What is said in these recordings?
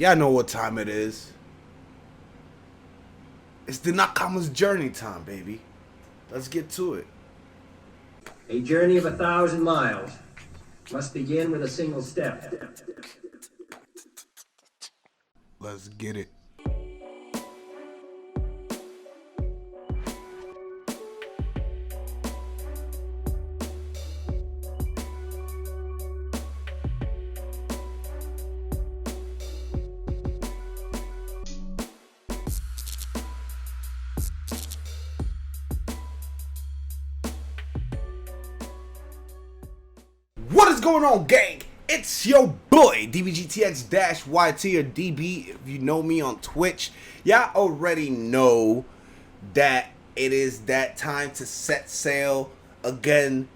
Y'all know what time it is. It's the Nakama'S journey time, baby. Let's get to it. A journey of 1,000 miles must begin with a single step. Let's get it. What is going on, gang? It's your boy, DBGTX-YT or DB. If you know me on Twitch, y'all already know that it is that time to set sail again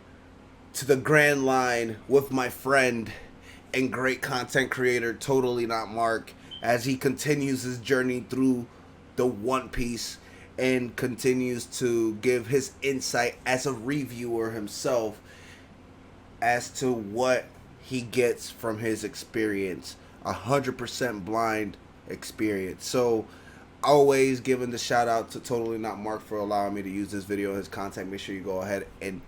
to the Grand Line with my friend and great content creator, Totally Not Mark, as he continues his journey through the One Piece and continues to give his insight as a reviewer himself as to what he gets from his experience. 100% blind experience. So always giving the shout out to Totally Not Mark for allowing me to use this video, his content. Make sure you go ahead and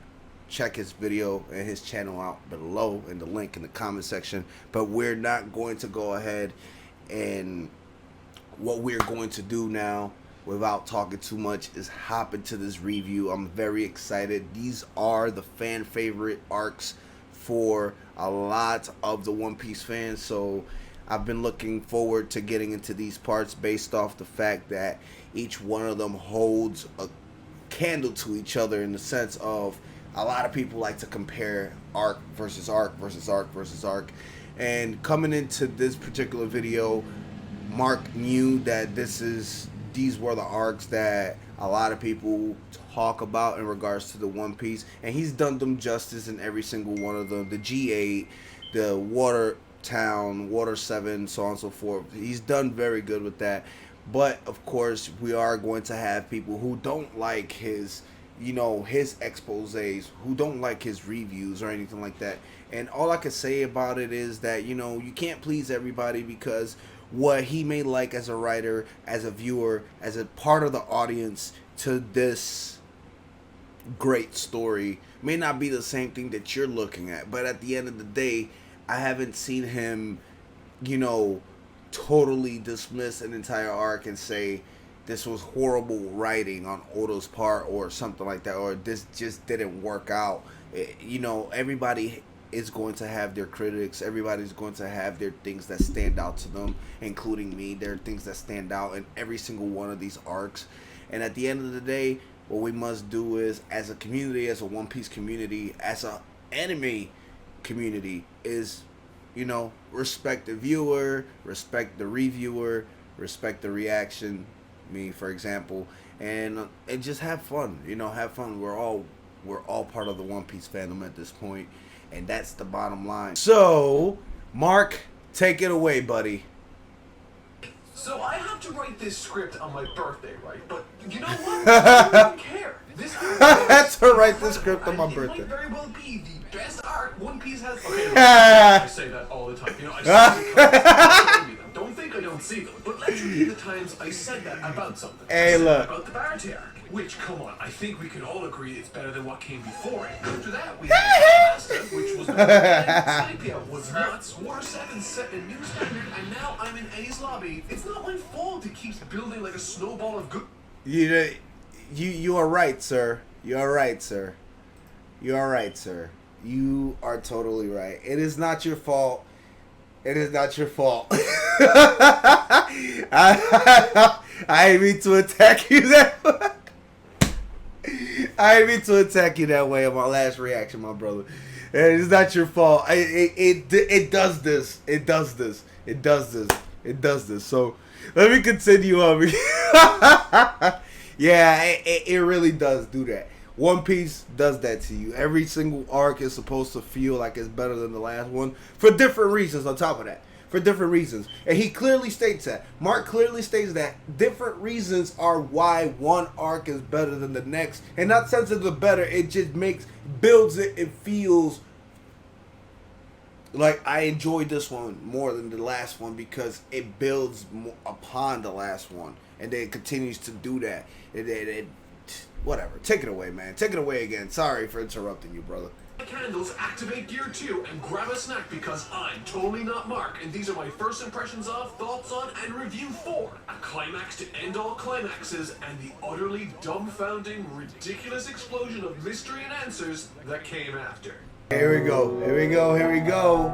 check his video and his channel out below in the link in the comment section. But we're not going to go ahead, and what we're going to do now, without talking too much, is hop into this review. I'm very excited. These are the fan favorite arcs for a lot of the One Piece fans, so I've been looking forward to getting into these parts based off the fact that each one of them holds a candle to each other, in the sense of a lot of people like to compare arc versus arc versus arc versus arc. And coming into this particular video, Mark knew that these were the arcs that a lot of people talk about in regards to the One Piece, and he's done them justice in every single one of them. The G8, the Water Town, Water 7, so on and so forth. He's done very good with that. But of course, we are going to have people who don't like his, his exposés, who don't like his reviews or anything like that. And all I can say about it is that, you can't please everybody, because what he may like as a writer, as a viewer, as a part of the audience to this great story may not be the same thing that you're looking at. But at the end of the day, I haven't seen him, totally dismiss an entire arc and say this was horrible writing on Oda's part or something like that, or this just didn't work out. Everybody is going to have their critics. Everybody's going to have their things that stand out to them, including me. There are things that stand out in every single one of these arcs. And at the end of the day, what we must do is, as a community, as a One Piece community, as a anime community, is, respect the viewer, respect the reviewer, respect the reaction, me for example, and just have fun. Have fun. We're all part of the One Piece fandom at this point, and that's the bottom line. So, Mark, take it away, buddy. So I have to write this script on my birthday, right? But you know what? I don't care. I had to write this script on my birthday. It might very well be the best art One Piece has. Okay, I say that all the time. I see them. Don't think I don't see them. But let's repeat the times I said that about something. Hey, look. About the Barty arc. Which, come on, I think we can all agree it's better than what came before it. After that, we had Master, which was Skypiea was nuts. Water 7 set a new standard, and now I'm in Enies Lobby. It's not my fault it keeps building like a snowball of good. You are right, sir. You are right, sir. You are right, sir. You are totally right. It is not your fault. It is not your fault. I didn't mean to attack you that way. I didn't mean to attack you that way on my last reaction, my brother. It's not your fault. It does this. It does this. It does this. It does this. So let me continue on. Yeah, it really does do that. One Piece does that to you. Every single arc is supposed to feel like it's better than the last one for different reasons on top of that. For different reasons. And he clearly states that. Mark clearly states that different reasons are why one arc is better than the next. And not sense of the better, it just builds it, it feels like I enjoyed this one more than the last one because it builds upon the last one, and then it continues to do that. Whatever. Take it away, man. Take it away again. Sorry for interrupting you, brother. Candles, activate gear 2, and grab a snack because I'm totally not Mark, and these are my first impressions of, thoughts on, and review for a climax to end all climaxes and the utterly dumbfounding, ridiculous explosion of mystery and answers that came after. Here we go. Here we go. Here we go.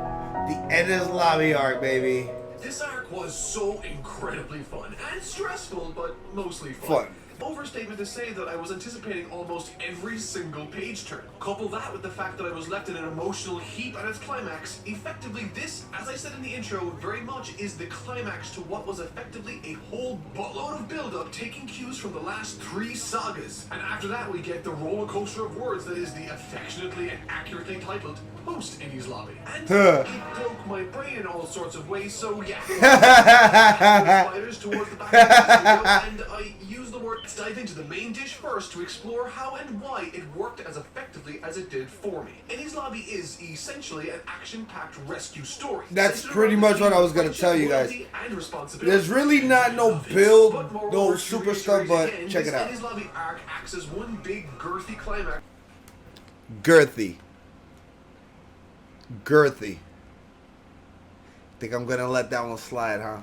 The Enies Lobby arc, baby. This arc was so incredibly fun and stressful, but mostly fun. Overstatement to say that I was anticipating almost every single page turn. Couple that with the fact that I was left in an emotional heap at its climax. Effectively, this, as I said in the intro, very much is the climax to what was effectively a whole buttload of build-up, taking cues from the last 3 sagas. And after that, we get the roller coaster of words that is the affectionately and accurately titled Post Enies Lobby. And it broke my brain in all sorts of ways, so yeah. Spiders towards the back of the studio, and I used the word. Let's dive into the main dish first to explore how and why it worked as effectively as it did for me. Enies Lobby is essentially an action-packed rescue story. That's pretty much what I was going to tell you guys. There's really not no build, no super stuff, but check it out. Enies Lobby arc acts as one big girthy climax. Girthy. Girthy. Think I'm going to let that one slide, huh?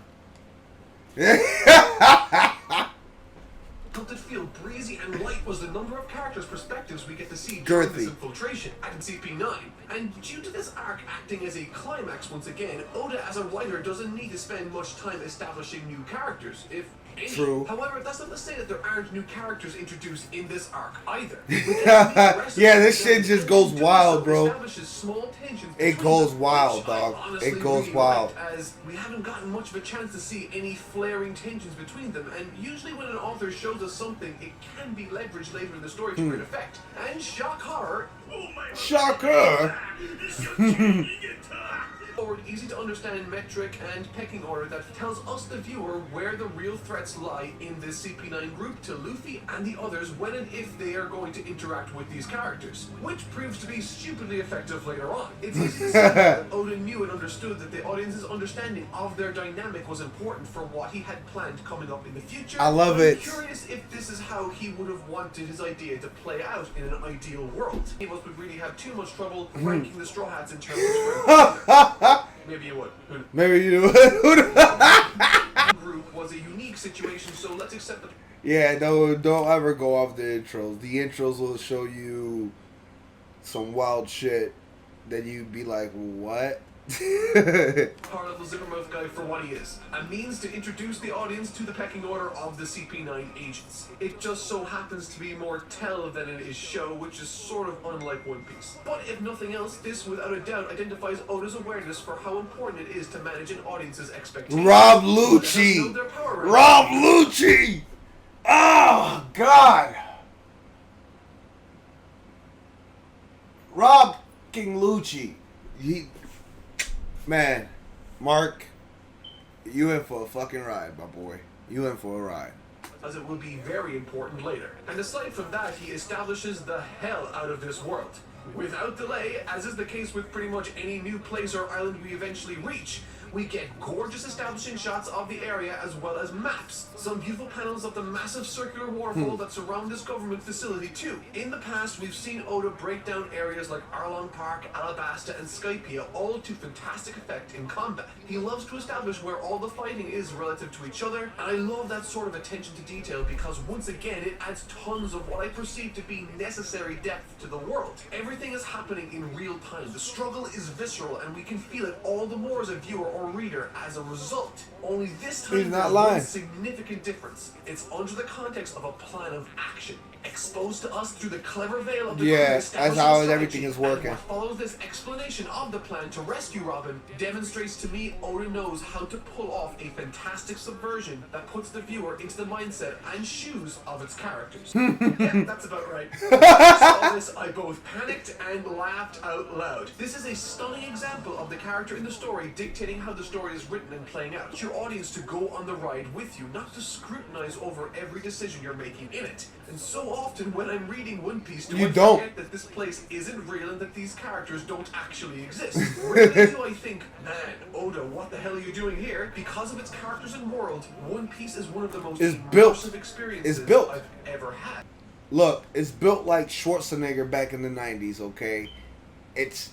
Helped it feel breezy and light was the number of characters' perspectives we get to see during this infiltration at CP9. And due to this arc acting as a climax once again, Oda as a writer doesn't need to spend much time establishing new characters, if any. True. However, that's not to say that there aren't new characters introduced in this arc either. Yeah, this shit just goes wild, bro. Small tensions it goes wild, dog. It goes really wild. As we haven't gotten much of a chance to see any flaring tensions between them, and usually when an author shows us something, it can be leveraged later in the story to great effect. And shock horror. Shocker! Easy to understand metric and pecking order that tells us the viewer where the real threats lie in this CP9 group to Luffy and the others when and if they are going to interact with these characters, which proves to be stupidly effective later on. It's easy to say that Oda knew and understood that the audience's understanding of their dynamic was important for what he had planned coming up in the future. I love it. I'm curious if this is how he would have wanted his idea to play out in an ideal world. He would really have too much trouble ranking the Straw Hats in terms of strength. Maybe you would. Maybe you would. Group was a unique situation, so let's accept the. Yeah, no, don't ever go off the intros. The intros will show you some wild shit that you'd be like, what? Part of the Zippermouth guy for what he is. A means to introduce the audience to the pecking order of the CP9 agents. It just so happens to be more tell than it is show, which is sort of unlike One Piece. But if nothing else, this without a doubt identifies Oda's awareness for how important it is to manage an audience's expectations. Rob Lucci! Rob Lucci! Oh, God! Rob King Lucci. Man, Mark, you in for a fucking ride, my boy. You in for a ride. As it will be very important later. And aside from that, he establishes the hell out of this world. Without delay, as is the case with pretty much any new place or island we eventually reach, we get gorgeous establishing shots of the area as well as maps. Some beautiful panels of the massive circular waterfall that surround this government facility too. In the past, we've seen Oda break down areas like Arlong Park, Alabasta, and Skypiea, all to fantastic effect in combat. He loves to establish where all the fighting is relative to each other, and I love that sort of attention to detail because once again, it adds tons of what I perceive to be necessary depth to the world. Everything is happening in real time. The struggle is visceral, and we can feel it all the more as a viewer or reader as a result. Only this time there's one significant difference. It's under the context of a plan of action, exposed to us through the clever veil of the that's how everything is working. And what follows this explanation of the plan to rescue Robin demonstrates to me Oda knows how to pull off a fantastic subversion that puts the viewer into the mindset and shoes of its characters. Yeah, that's about right. When I saw this, I both panicked and laughed out loud. This is a stunning example of the character in the story dictating how how the story is written and playing out. It's your audience to go on the ride with you, not to scrutinize over every decision you're making in it. And so often when I'm reading One Piece, do I forget that this place isn't real and that these characters don't actually exist. Rarely do I think, man, Oda, what the hell are you doing here? Because of its characters and world, One Piece is one of the most immersive experiences I've ever had. Look, it's built like Schwarzenegger back in the 90s, okay? It's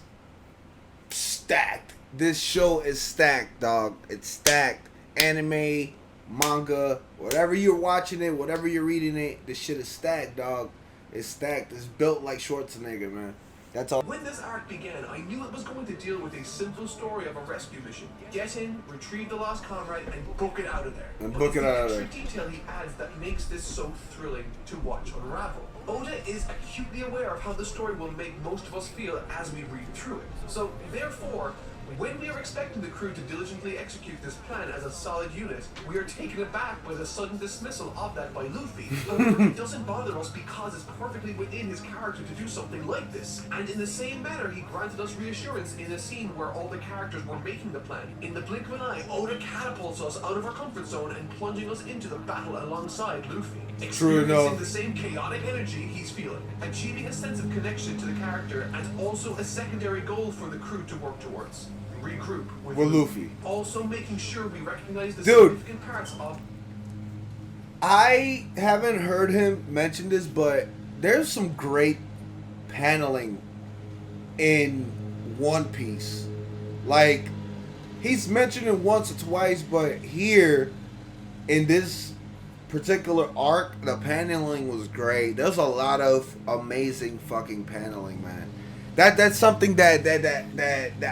stacked. This show is stacked, dog. It's stacked. Anime, manga, whatever you're watching it, whatever you're reading it, this shit is stacked, dog. It's stacked. It's built like Schwarzenegger, man. That's all. When this arc began, I knew it was going to deal with a simple story of a rescue mission. Get in, retrieve the lost comrade, and book it out of there. And book it out of there. The extra detail he adds that makes this so thrilling to watch unravel. Oda is acutely aware of how the story will make most of us feel as we read through it. So, therefore, when we are expecting the crew to diligently execute this plan as a solid unit, we are taken aback by the sudden dismissal of that by Luffy. However, it doesn't bother us because it's perfectly within his character to do something like this. And in the same manner, he granted us reassurance in a scene where all the characters were making the plan. In the blink of an eye, Oda catapults us out of our comfort zone and plunging us into the battle alongside Luffy. Experiencing the same chaotic energy he's feeling, achieving a sense of connection to the character, and also a secondary goal for the crew to work towards. Regroup with Luffy. Also making sure we recognize the significant parts of... I haven't heard him mention this, but there's some great paneling in One Piece. Like, he's mentioned it once or twice, but here, in this particular arc, the paneling was great. There's a lot of amazing fucking paneling, man. That's something that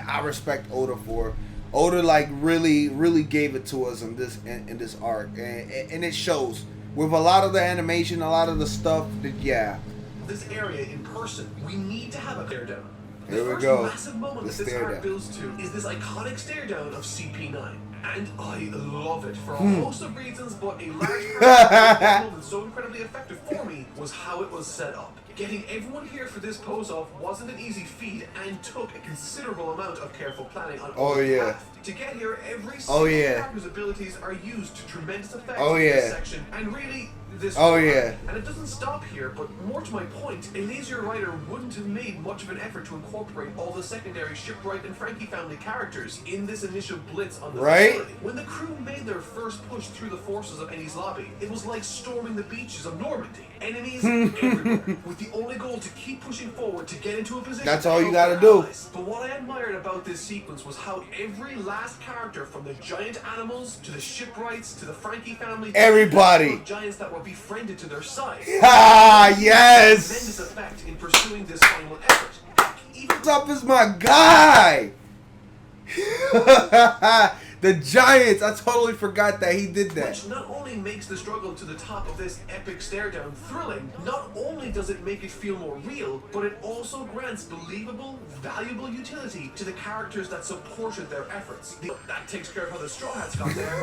I respect Oda for. Oda like really gave it to us in this arc, and it shows with a lot of the animation, a lot of the stuff that this area in person. We need to have a stare down. Here we go. The first massive moment that this arc builds to is this iconic stare down of CP9. And I love it for a host of reasons, but a large part of the moment so incredibly effective for me was how it was set up. Getting everyone here for this pose-off wasn't an easy feat and took a considerable amount of careful planning on all behalf. To get here, every single character's abilities are used to tremendous effect in this section, and really, this And it doesn't stop here, but more to my point, a lazier writer wouldn't have made much of an effort to incorporate all the secondary Shipwright and Frankie family characters in this initial blitz on the facility. When the crew made their first push through the forces of Enies Lobby, it was like storming the beaches of Normandy. Enemies everywhere, with the only goal to keep pushing forward to get into a position. That's all you gotta do. But what I admired about this sequence was how every last character, from the giant animals to the shipwrights to the Frankie family, everybody, giants that were befriended to their side. Yes. Tremendous effect in pursuing this final effort. What's up is my guy. The Giants. I totally forgot that he did that. Which not only makes the struggle to the top of this epic stare down thrilling, not only does it make it feel more real, but it also grants believable, valuable utility to the characters that supported their efforts. That takes care of how the Straw Hats got there.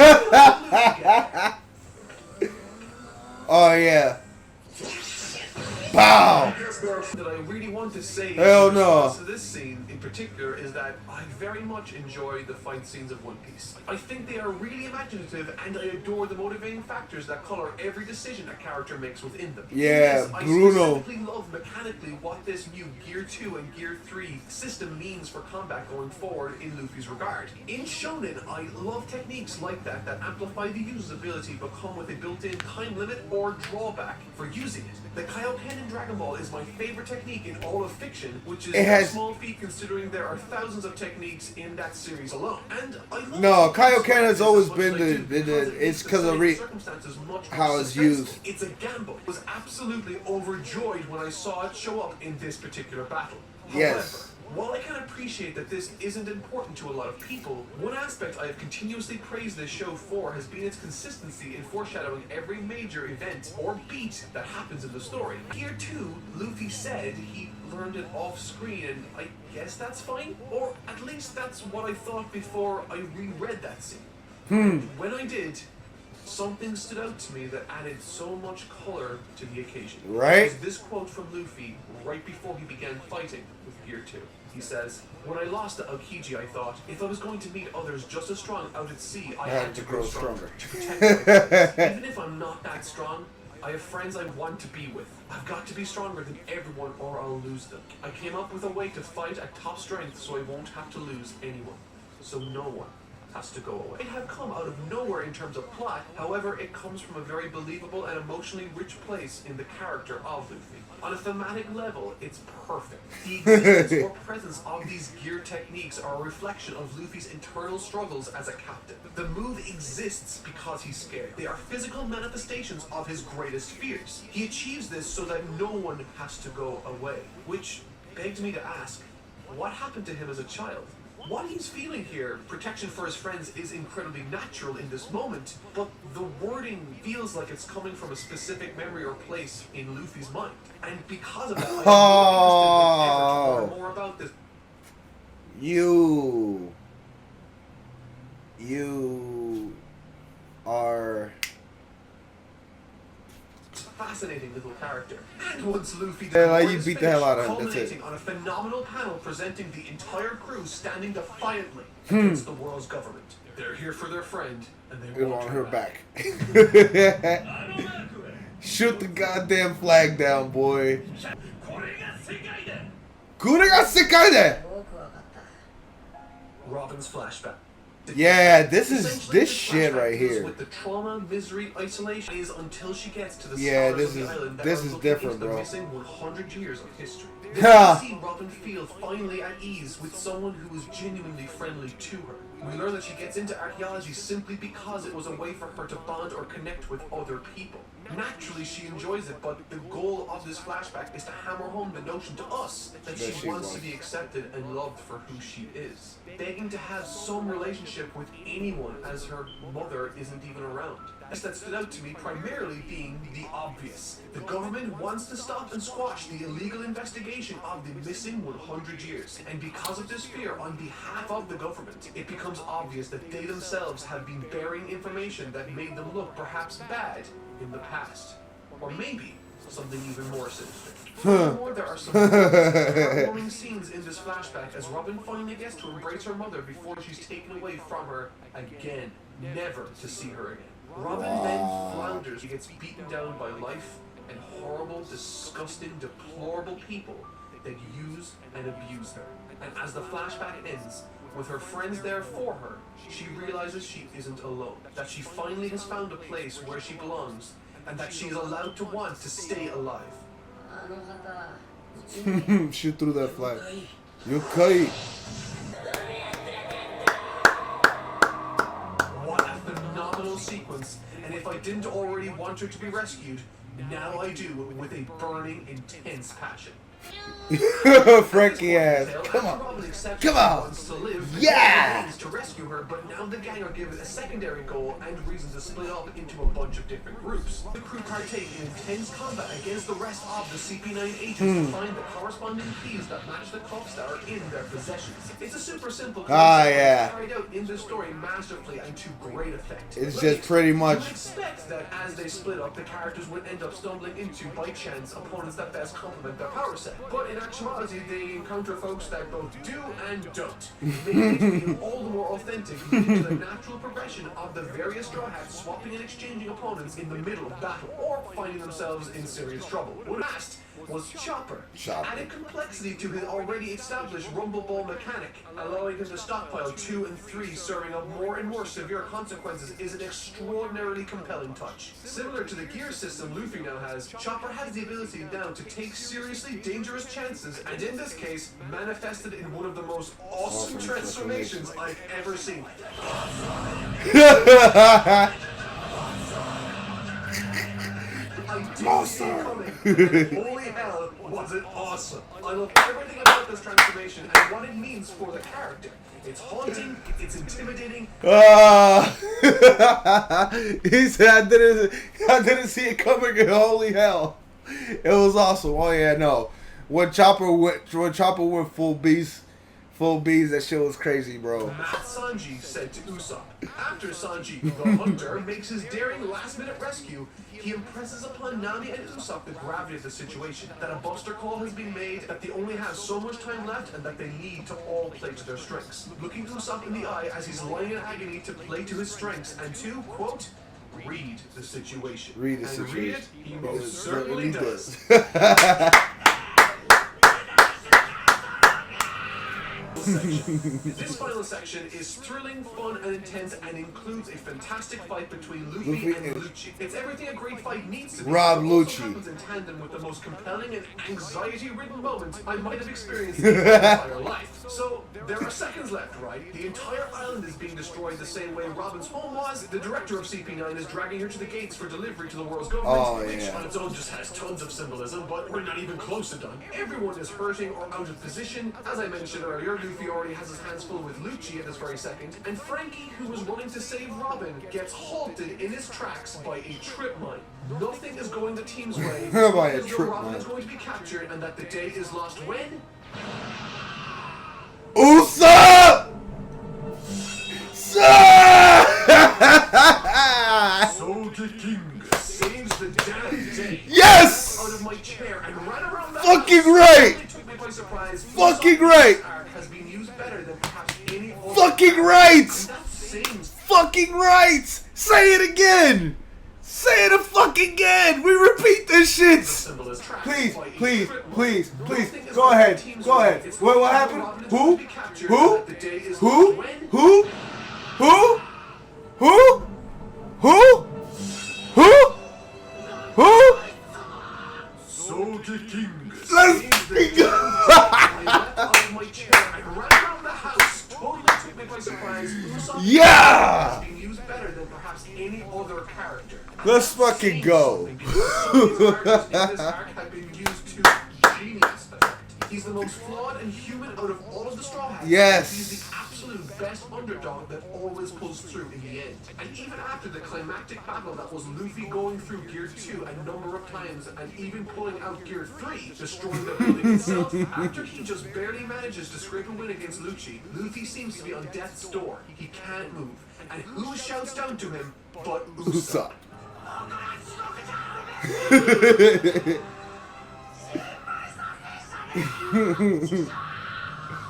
Oh yeah. Pow! That I really want to say to this scene in particular is that I very much enjoy the fight scenes of One Piece. I think they are really imaginative, and I adore the motivating factors that color every decision a character makes within them. Yeah, I Bruno. specifically love mechanically what this new Gear 2 and Gear 3 system means for combat going forward in Luffy's regard. In Shonen, I love techniques like that amplify the user's ability but come with a built-in time limit or drawback for using it. The Kaioken in Dragon Ball is my favorite technique in all of fiction, which is a small feat considering there are thousands of techniques in that series alone. And I love Kaioken has always been it's because of how it's used. It's a gamble. I was absolutely overjoyed when I saw it show up in this particular battle. However, while I can appreciate that this isn't important to a lot of people, one aspect I have continuously praised this show for has been its consistency in foreshadowing every major event or beat that happens in the story. Here too, Luffy said he learned it off screen, and I guess that's fine? Or at least that's what I thought before I reread that scene. When I did, something stood out to me that added so much color to the occasion. It was this quote from Luffy right before he began fighting with Gear 2. He says, "When I lost to Aokiji, I thought, if I was going to meet others just as strong out at sea, I had to grow stronger to protect my friends. Even if I'm not that strong, I have friends I want to be with. I've got to be stronger than everyone or I'll lose them. I came up with a way to fight at top strength so I won't have to lose anyone. So no one has to go away." It had come out of nowhere in terms of plot, however, it comes from a very believable and emotionally rich place in the character of Luffy. On a thematic level, it's perfect. The existence or presence of these gear techniques are a reflection of Luffy's internal struggles as a captain. The move exists because he's scared. They are physical manifestations of his greatest fears. He achieves this so that no one has to go away, which begs me to ask, what happened to him as a child? What he's feeling here, protection for his friends, is incredibly natural in this moment, but the wording feels like it's coming from a specific memory or place in Luffy's mind. And because of that, I'm more interested than ever to learn more about this. You are Fascinating little character. And once Luffy you beat the hell out of him, that's it. culminating on a phenomenal panel presenting the entire crew standing defiantly against the world's government. They're here for their friend, and they we want want her her back. back. Shoot the goddamn flag down, boy. Kurega sekai de. Robin's flashback. Yeah, this is Essentially, this the shit flashback right deals here. with the trauma, misery, isolation is until she gets to the Yeah, stars this of the is- island that this are is looking different, into the bro. missing 100 years of history. Ha! This is see Robin feel finally at ease with someone who is genuinely friendly to her. We learn that she gets into archaeology simply because it was a way for her to bond or connect with other people. Naturally, she enjoys it, but the goal of this flashback is to hammer home the notion to us that That she she wants to wants. be accepted and loved for who she is. Begging to have some relationship with anyone as her mother isn't even around. That stood out to me primarily being the obvious. The government wants to stop and squash the illegal investigation of the missing 100 years. And because of this fear on behalf of the government, it becomes obvious that they themselves have been burying information that made them look perhaps bad in the past. Or maybe something even more sinister. Furthermore, there are some heartwarming scenes in this flashback as Robin finally gets to embrace her mother before she's taken away from her again, never to see her again. Robin then flounders. She gets beaten down by life and horrible, disgusting, deplorable people that use and abuse her. And as the flashback ends, with her friends there for her, she realizes she isn't alone. That she finally has found a place where she belongs, and that she is allowed to want to stay alive. Shoot through that flag. Yokai. What a phenomenal sequence, and if I didn't already want her to be rescued, now I do with a burning, intense passion. Frankie ass. Come on. Come on. Yeah. To rescue her, but now the gang are given a secondary goal and reason to split up into a bunch of different groups. The crew partake in intense combat against the rest of the CP9 agents to find the corresponding keys that match the cuffs that are in their possessions. It's a super simple concept yeah. carried out in the story masterfully and to great effect. It's just pretty much. You expect that as they split up, the characters would end up stumbling into, by chance, opponents that best complement their power set. But in actuality, they encounter folks that both do and don't, making it feel all the more authentic leading to the natural progression of the various Straw Hats swapping and exchanging opponents in the middle of battle, or finding themselves in serious trouble. What last was Chopper. Added complexity to his already established Rumble Ball mechanic, allowing him to stockpile 2 and 3, serving up more and more severe consequences, is an extraordinarily compelling touch. Similar to the gear system Luffy now has, Chopper has the ability now to take seriously dangerous chances, and in this case, manifested in one of the most awesome transformations I've ever seen. I didn't see it coming. And holy hell, was it awesome. I love everything about this transformation and what it means for the character. It's haunting, it's intimidating. He said I didn't see it coming, and holy hell. It was awesome. Oh yeah, no. When Chopper went full beast, Full bees, that shit was crazy, bro. Matt Sanji said to Usopp, after Sanji, the hunter, makes his daring last-minute rescue, he impresses upon Nami and Usopp the gravity of the situation, that a buster call has been made, that they only have so much time left, and that they need to all play to their strengths. Looking Usopp in the eye as he's lying in agony to play to his strengths and to, quote, read the situation. Read the and situation. read it, he most certainly does. This final section is thrilling, fun, and intense, and includes a fantastic fight between Luffy and Lucci. It's everything a great fight needs to be. Rob It also Lucci. happens in tandem with the most compelling and anxiety-ridden moment I might have experienced in my entire life. So there are seconds left, right? The entire island is being destroyed the same way Robin's home was. The director of CP9 is dragging her to the gates for delivery to the world's government, which on its own just has tons of symbolism, but we're not even close to done. Everyone is hurting or out of position. As I mentioned earlier, Luffy already has his hands full with Lucci at this very second, and Frankie, who was running to save Robin, gets halted in his tracks by a trip mine. Nothing is going the team's way. By a because trip Robin mine. is going to be captured, and that the day is lost when Usopp! Soldier King saves the damn day. Yes! Out of my chair and ran around the Fucking house. right! It took me by surprise. Fucking Usopp's right! arc has been used better than perhaps any other. Fucking right! That seems Fucking right! Say it again! Say it a fucking again! We repeat this shit! Please, please, please, please, go ahead, go ahead. What happened? Who? Who? Who? Who? Who? Who? Who? Who? Who? Soldier King. Let's go! I leapt out of my chair and ran around the house. Totally took me by surprise. Usopp Yeah! has been used better than perhaps any other character. Let's fucking go. This arc have been used to genius effect. He's the most flawed and human out of all of the Straw Hats. Yes. He's the absolute best underdog that always pulls through in the end. And even after the climactic battle that was Luffy going through Gear 2 a number of times and even pulling out Gear 3, destroying the building itself, after he just barely manages to scrape a win against Lucci, Luffy seems to be on death's door. He can't move. And who shouts down to him but Usopp?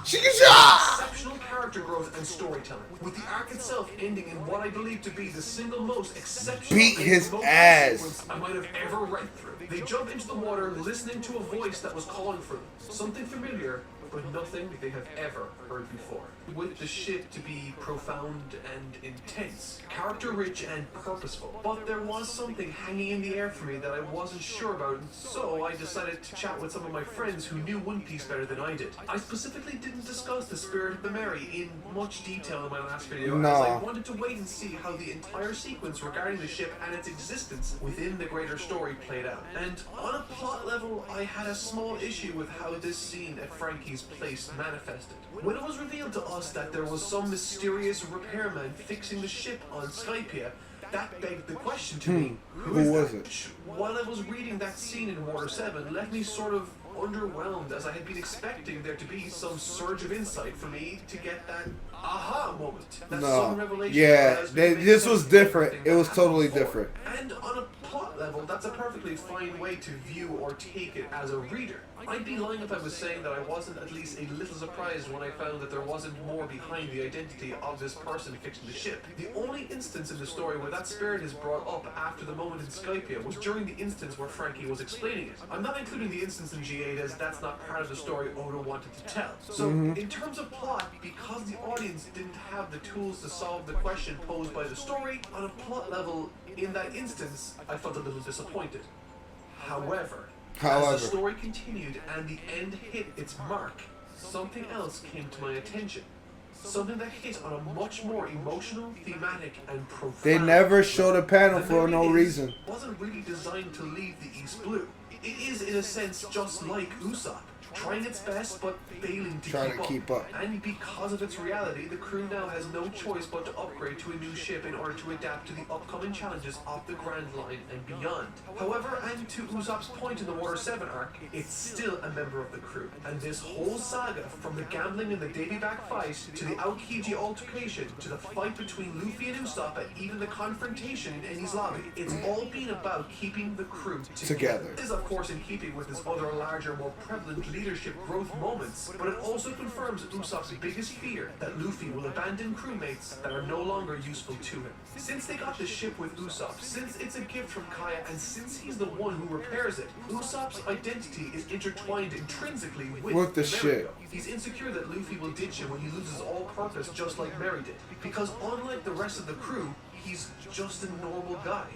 Exceptional character growth and storytelling, with the arc itself ending in what I believe to be the single most exceptional Beat and his emotional ass. sequence I might have ever read through. They jump into the water listening to a voice that was calling for them, something familiar, but nothing they have ever heard before. With the ship to be profound and intense, character-rich and purposeful. But there was something hanging in the air for me that I wasn't sure about, and so I decided to chat with some of my friends who knew One Piece better than I did. I specifically didn't discuss the Spirit of the Mary in much detail in my last video, as I wanted to wait and see how the entire sequence regarding the ship and its existence within the greater story played out. And on a plot level, I had a small issue with how this scene at Frankie's place manifested. When it was revealed to us that there was some mysterious repairman fixing the ship on Skypia, that begged the question to me, Who was it? While I was reading that scene in Water 7, left me sort of underwhelmed, as I had been expecting there to be some surge of insight for me to get that aha moment. That sudden revelation. Yeah, this was different. It was totally different. And on a plot level, that's a perfectly fine way to view or take it as a reader. I'd be lying if I was saying that I wasn't at least a little surprised when I found that there wasn't more behind the identity of this person fixing the ship. The only instance in the story where that spirit is brought up after the moment in Skypia was during the instance where Frankie was explaining it. I'm not including the instance in G8 as that's not part of the story Oda wanted to tell. So, in terms of plot, because the audience didn't have the tools to solve the question posed by the story, on a plot level, in that instance, I felt a little disappointed. However, as the story continued and the end hit its mark, something else came to my attention. Something that hit on a much more emotional, thematic, and profound. They never showed a panel for no It reason. wasn't really designed to leave the East Blue. It is, in a sense, just like Usopp. trying its best but failing to Trying to keep up. And because of its reality, the crew now has no choice but to upgrade to a new ship in order to adapt to the upcoming challenges of the Grand Line and beyond. However, and to Usopp's point in the Water 7 arc, it's still a member of the crew. And this whole saga, from the gambling and the Davy back fight, to the Aokiji altercation, to the fight between Luffy and Usopp, and even the confrontation in Enies Lobby, it's all been about keeping the crew together. This is of course in keeping with his other larger, more prevalent leadership growth moments, but it also confirms Usopp's biggest fear, that Luffy will abandon crewmates that are no longer useful to him. Since they got the ship with Usopp, since it's a gift from Kaya, and since he's the one who repairs it, Usopp's identity is intertwined intrinsically with the ship. He's insecure that Luffy will ditch him when he loses all purpose, just like Merry did. Because unlike the rest of the crew, he's just a normal guy.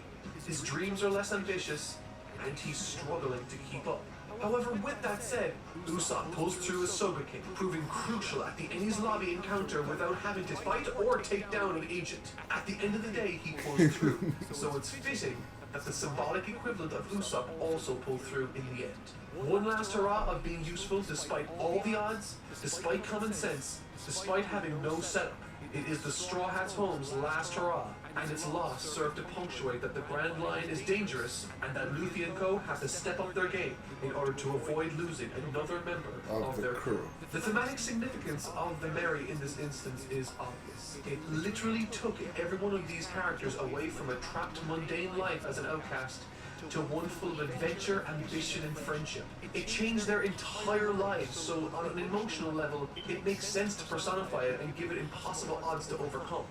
His dreams are less ambitious, and he's struggling to keep up. However, with that said, Usopp pulls through as Sogeking, proving crucial at the Enies Lobby encounter without having to fight or take down an agent. At the end of the day, he pulls through, so it's fitting that the symbolic equivalent of Usopp also pulled through in the end. One last hurrah of being useful despite all the odds, despite common sense, despite having no setup. It is the Straw Hats Home's last hurrah, and its loss served to punctuate that the Grand Line is dangerous and that Luffy and co. have to step up their game in order to avoid losing another member of their crew. The thematic significance of the Merry in this instance is obvious. It literally took every one of these characters away from a trapped mundane life as an outcast to one full of adventure, ambition, and friendship. It changed their entire lives, so on an emotional level, it makes sense to personify it and give it impossible odds to overcome.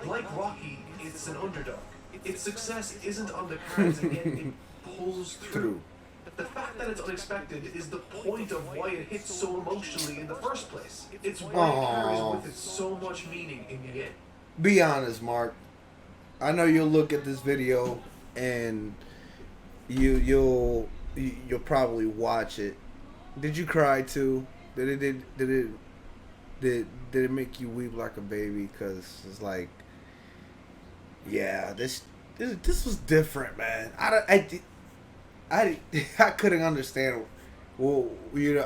Like Rocky, it's an underdog. Its success isn't on the cards, and yet it pulls through. The fact that it's unexpected is the point of why it hits so emotionally in the first place. It's why it carries with it so much meaning in the end. Be honest, Mark. I know you'll look at this video and you'll probably watch it. Did you cry too? Did it make you weep like a baby? Cause it's like, yeah, this was different, man. I couldn't understand. Well,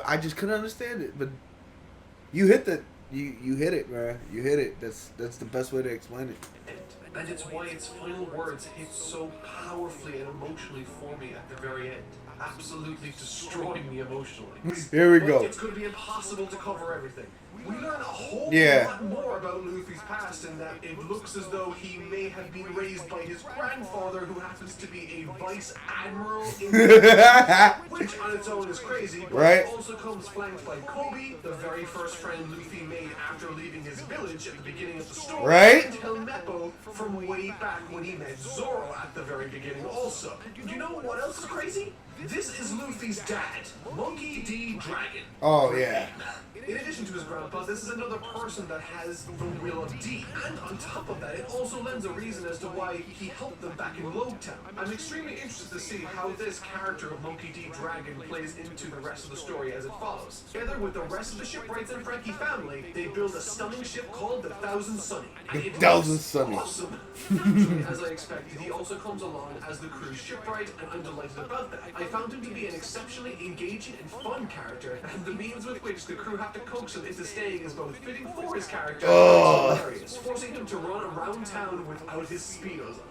I just couldn't understand it. But you hit it, man. You hit it. That's the best way to explain it. And it's why its final words hit so powerfully and emotionally for me at the very end. Absolutely destroying me emotionally. Here we go. It's going to be impossible to cover everything. We learn a whole lot more about Luffy's past, in that it looks as though he may have been raised by his grandfather, who happens to be a vice admiral in the which on its own is crazy, but it also comes flanked by Kobe, the very first friend Luffy made after leaving his village at the beginning of the story, and Helmeppo from way back when he met Zoro at the very beginning also. You know what else is crazy? This is Luffy's dad, Monkey D. Dragon. Oh, yeah. In addition to his grandpa, this is another person that has the will of D. And on top of that, it also lends a reason as to why he helped them back in Lobetown. I'm extremely interested to see how this character of Monkey D. Dragon plays into the rest of the story as it follows. Together with the rest of the shipwrights and Frankie family, they build a stunning ship called the Thousand Sunny. And it looks awesome. Naturally, as I expected, he also comes along as the crew's shipwright, and I'm delighted about that. I found him to be an exceptionally engaging and fun character, and the means with which the crew have to coax him into staying is both fitting for his character and hilarious, forcing him to run around town without his Speedos on.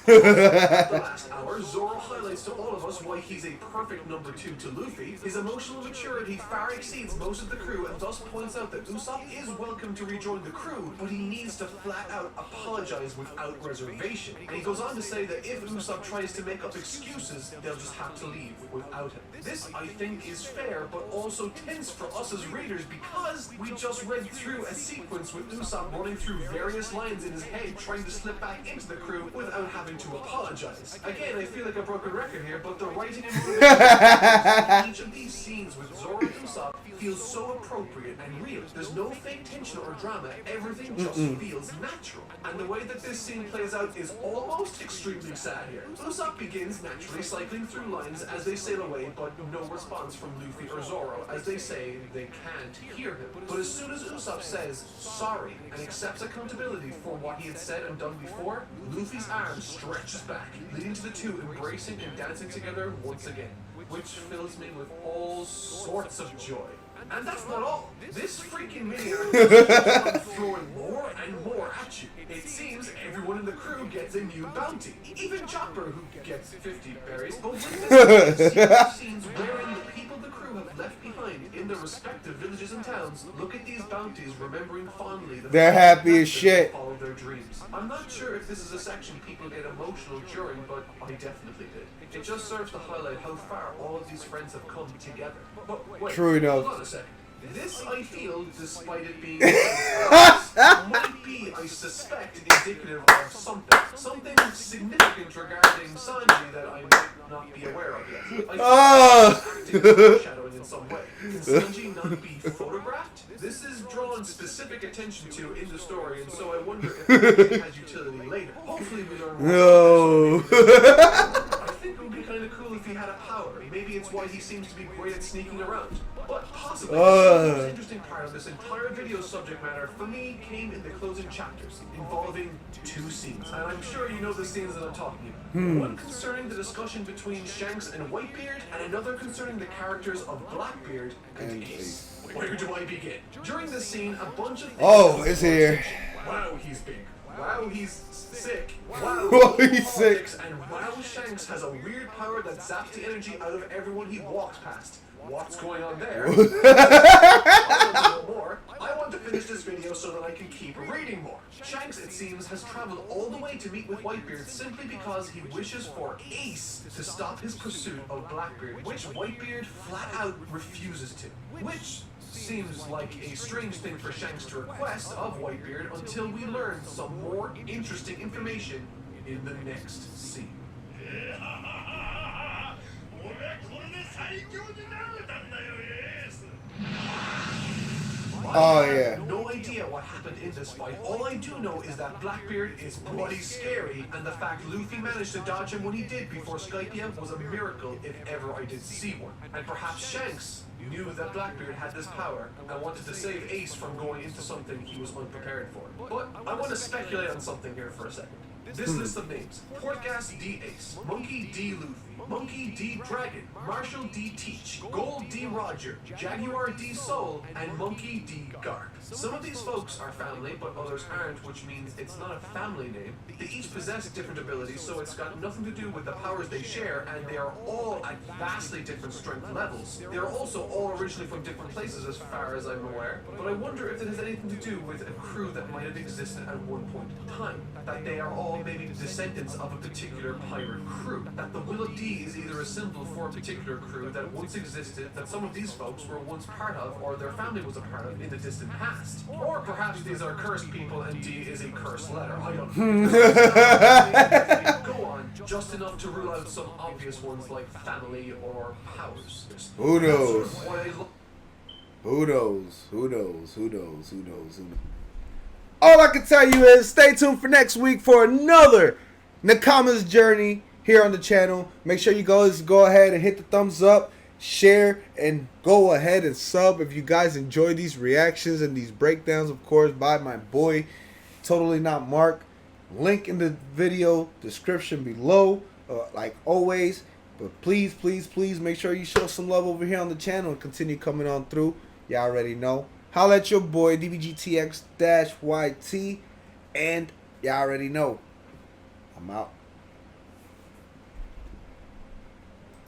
The last hour, Zoro highlights to all of us why he's a perfect number 2 to Luffy. His emotional maturity far exceeds most of the crew, and thus points out that Usopp is welcome to rejoin the crew, but he needs to flat out apologize without reservation. And he goes on to say that if Usopp tries to make up excuses, they'll just have to leave without him. This, I think, is fair, but also tense for us as readers, because we just read through a sequence with Usopp running through various lines in his head, trying to slip back into the crew without having to apologize. Again, I feel like a broken record here, but the writing and motivation each of these scenes with Zoro and Usopp feels so appropriate and real. There's no fake tension or drama. Everything just feels natural. And the way that this scene plays out is almost extremely sad here. Usopp begins naturally cycling through lines as they sail away, but no response from Luffy or Zoro, as they say they can't hear him. But as soon as Usopp says sorry and accepts accountability for what he had said and done before, Luffy's arm stretches back, leading to the two embracing and dancing together once again. which fills me with all sorts of joy. And that's not all. This freaking mini arc just keeps on throwing more and more at you. It seems everyone in the crew gets a new bounty. Even Chopper, who gets 50 berries. But with this scenes wherein the people the crew have left behind in their respective villages and towns look at these bounties, remembering fondly the they're happy as shit. Follow their dreams. I'm not sure if this is a section people get emotional during, but I definitely did. It just serves to highlight how far all of these friends have come together. But wait, True enough. hold on a second. This, I feel, despite it being might be, I suspect, indicative of something. Something significant regarding Sanji that I might not be aware of yet. I feel like acting foreshadowing in some way. Can Sanji not be photographed? This is drawn specific attention to in the story, and so I wonder if it actually has utility later. Hopefully we learn more. No. I think it would be kind of cool if he had a power. Maybe it's why he seems to be great at sneaking around. But possibly, the most interesting part of this entire video subject matter for me came in the closing chapters, involving two scenes. And I'm sure you know the scenes that I'm talking about. One concerning the discussion between Shanks and Whitebeard, and another concerning the characters of Blackbeard and Ace. Where do I begin? During this scene, a bunch of things it's here. Wow, he's big. Wow, he's sick. Wow, He's sick. And wow, Shanks has a weird power that zaps the energy out of everyone he walks past. What's going on there? I want to know more. I want to finish this video so that I can keep reading more. Shanks, it seems, has traveled all the way to meet with Whitebeard simply because he wishes for Ace to stop his pursuit of Blackbeard, which Whitebeard flat out refuses to. Which seems like a strange thing for Shanks to request of Whitebeard until we learn some more interesting information in the next scene. Oh, yeah. I have no idea what happened in this fight. All I do know is that Blackbeard is bloody scary, and the fact Luffy managed to dodge him when he did before Skypiea was a miracle if ever I did see one. And perhaps Shanks knew that Blackbeard had this power and wanted to save Ace from going into something he was unprepared for. But I want to speculate on something here for a second. This list of names: Portgas D. Ace, Monkey D. Luffy, Monkey D. Dragon, Marshall D. Teach, Gold D. Roger, Jaguar D. Soul, and Monkey D. Garp. Some of these folks are family, but others aren't, which means it's not a family name. They each possess different abilities, so it's got nothing to do with the powers they share, and they are all at vastly different strength levels. They are also all originally from different places as far as I'm aware, but I wonder if it has anything to do with a crew that might have existed at one point in time. That they are all maybe the descendants of a particular pirate crew. That the Willow D is either a symbol for a particular crew that once existed, that some of these folks were once part of, or their family was a part of in the distant past. Or perhaps these are cursed people and D is a cursed letter. I don't know. Go on, just enough to rule out some obvious ones like family or powers. Who knows? That's sort of what I Who knows? Who knows? Who knows? Who knows? Who knows? All I can tell you is stay tuned for next week for another Nakama'S journey here on the channel. Make sure you guys go ahead and hit the thumbs up, share, and go ahead and sub if you guys enjoy these reactions and these breakdowns, of course, by my boy, Totally Not Mark. Link in the video description below, like always. But please, please, please make sure you show some love over here on the channel and continue coming on through. Y'all already know. Holla at your boy, DBGTX-YT. And y'all already know. I'm out.